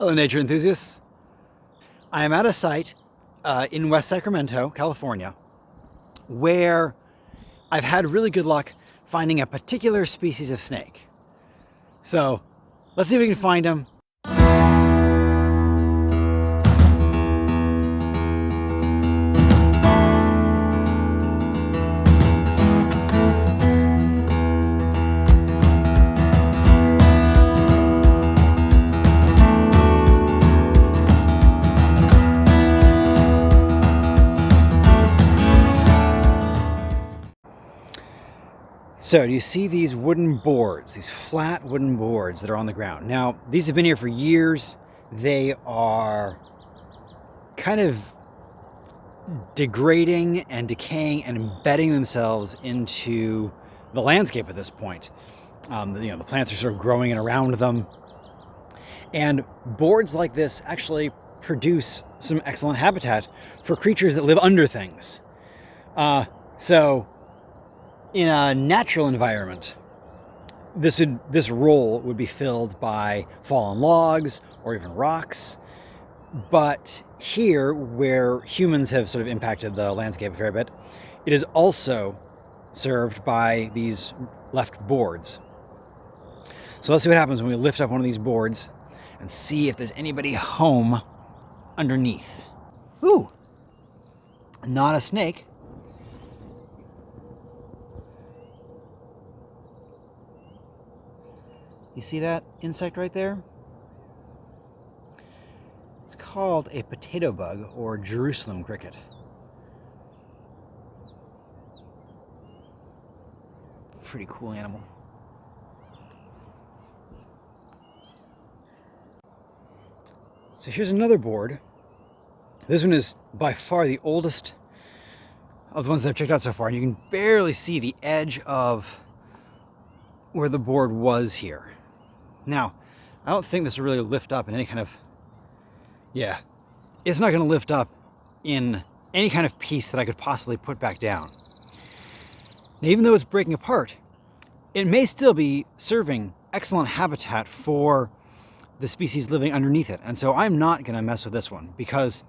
Hello, nature enthusiasts. I am at a site in West Sacramento, California, where I've had really good luck finding a particular species of snake. So let's see if we can find them. So do you see these wooden boards, these flat wooden boards that are on the ground? Now, these have been here for years. They are kind of degrading and decaying and embedding themselves into the landscape at this point. The plants are sort of growing in around them. And boards like this actually produce some excellent habitat for creatures that live under things. So in a natural environment, this role would be filled by fallen logs or even rocks. But here, where humans have sort of impacted the landscape a fair bit, it is also served by these left boards. So let's see what happens when we lift up one of these boards and see if there's anybody home underneath. Ooh, not a snake. You see that insect right there? It's called a potato bug or Jerusalem cricket. Pretty cool animal. So here's another board. This one is by far the oldest of the ones that I've checked out so far, and you can barely see the edge of where the board was here. Now, I don't think this will really lift up in any kind of, it's not going to lift up in any kind of piece that I could possibly put back down. Now, even though it's breaking apart, it may still be serving excellent habitat for the species living underneath it. And so I'm not going to mess with this one, because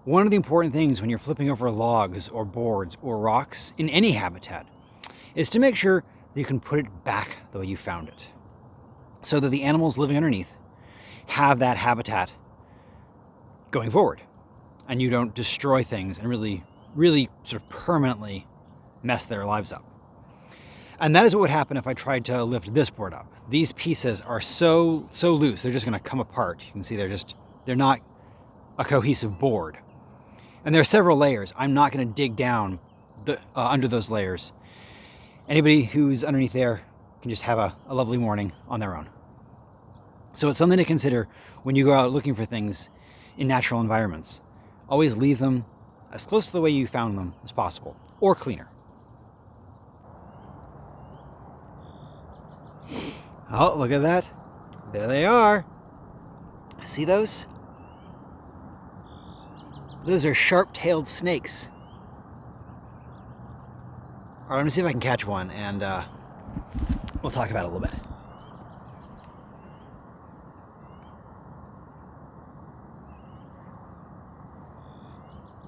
one of the important things when you're flipping over logs or boards or rocks in any habitat is to make sure that you can put it back the way you found it, so that the animals living underneath have that habitat going forward, and you don't destroy things and really sort of permanently mess their lives up. And that is what would happen if I tried to lift this board up. These pieces are so loose, they're just going to come apart. You can see they're not a cohesive board. And there are several layers. I'm not going to dig down under those layers. Anybody who's underneath there can just have a lovely morning on their own. So it's something to consider when you go out looking for things in natural environments. Always leave them as close to the way you found them as possible, or cleaner. Oh, look at that. There they are. See those? Those are sharp-tailed snakes. All right, let me see if I can catch one, and we'll talk about it a little bit.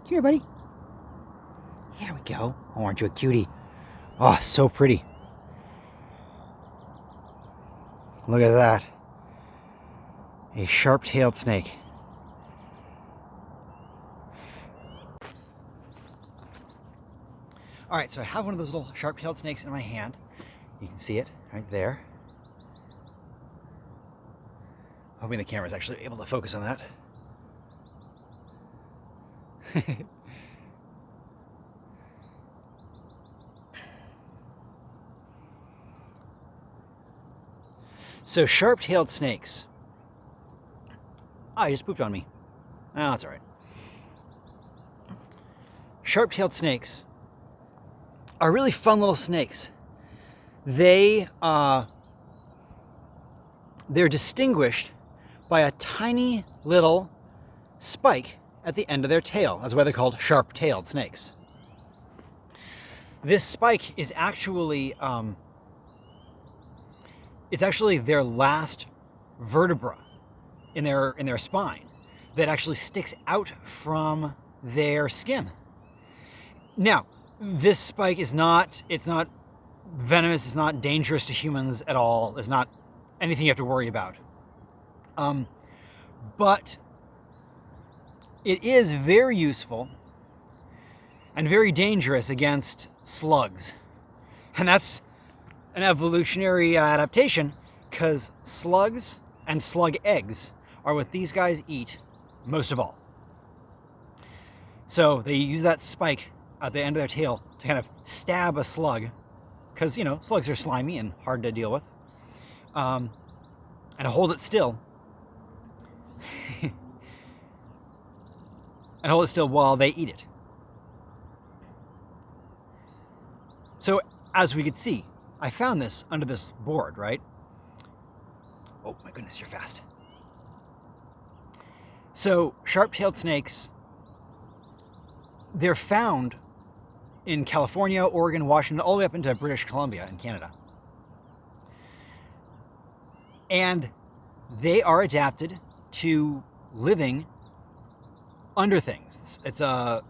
Here, buddy. Here we go. Oh, aren't you a cutie? Oh, so pretty. Look at that. A sharp-tailed snake. All right, so I have one of those little sharp-tailed snakes in my hand. You can see it right there. Hoping the camera is actually able to focus on that. So sharp-tailed snakes. Oh, he just pooped on me. Oh, that's all right. Sharp-tailed snakes are really fun little snakes. They're distinguished by a tiny little spike at the end of their tail. That's why they're called sharp-tailed snakes. This spike is actually it's actually their last vertebra. in their spine that actually sticks out from their skin. Now, this spike is not venomous, it's not dangerous to humans at all, it's not anything you have to worry about. But it is very useful and very dangerous against slugs. And that's an evolutionary adaptation, because slugs and slug eggs are what these guys eat most of all. So they use that spike at the end of their tail to kind of stab a slug, because, you know, slugs are slimy and hard to deal with, and hold it still. And hold it still while they eat it. So, as we could see, I found this under this board, right? Oh my goodness, you're fast. So, sharp-tailed snakes, they're found in California, Oregon, Washington, all the way up into British Colombia in Canada. And they are adapted to living under things. It's an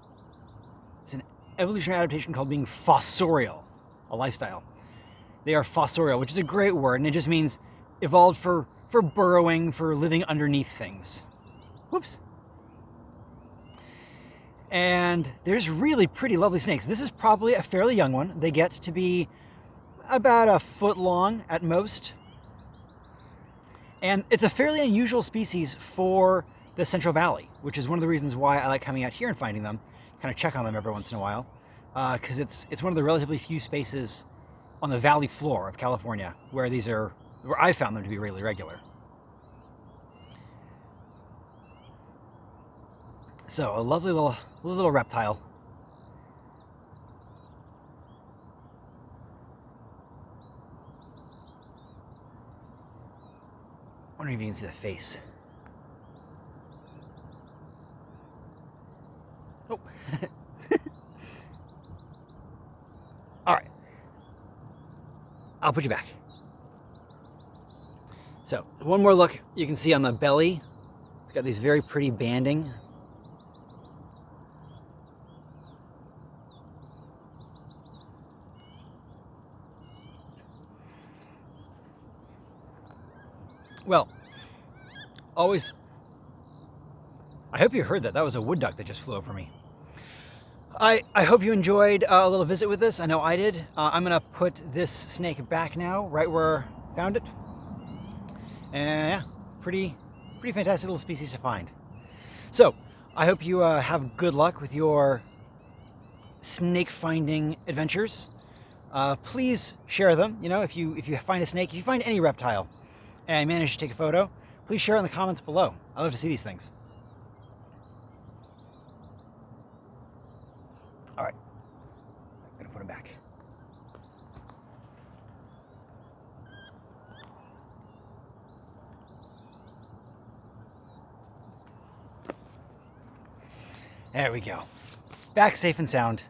evolutionary adaptation called being fossorial, a lifestyle. They are fossorial, which is a great word, and it just means evolved for burrowing, for living underneath things. Whoops. And there's really pretty lovely snakes. This is probably a fairly young one. They get to be about a foot long at most. And it's a fairly unusual species for the Central Valley, which is one of the reasons why I like coming out here and finding them, kind of check on them every once in a while, because it's one of the relatively few spaces on the valley floor of California where I found them to be really regular. So a lovely little reptile. I wonder if you can see the face. Oh. All right. I'll put you back. So one more look. You can see on the belly, it's got these very pretty banding. Well, always, I hope you heard that. That was a wood duck that just flew over me. I hope you enjoyed a little visit with this. I know I did. I'm going to put this snake back now, right where I found it. And yeah, pretty fantastic little species to find. So, I hope you have good luck with your snake finding adventures. Please share them. You know, if you find a snake, if you find any reptile, and I managed to take a photo, please share it in the comments below. I love to see these things. All right, I'm gonna put them back. There we go. Back safe and sound.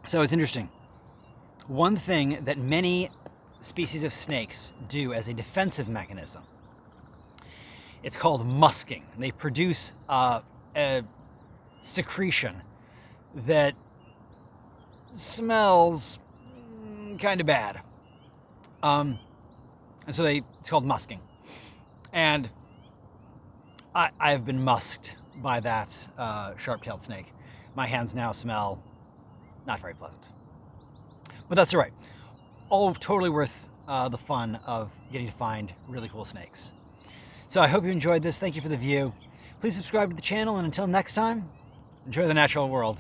So it's interesting. One thing that many species of snakes do as a defensive mechanism, it's called musking. They produce a secretion that smells kind of bad. And so it's called musking. And I've been musked by that sharp-tailed snake. My hands now smell not very pleasant. But that's all right. All totally worth the fun of getting to find really cool snakes. So I hope you enjoyed this. Thank you for the view. Please subscribe to the channel, and until next time, enjoy the natural world.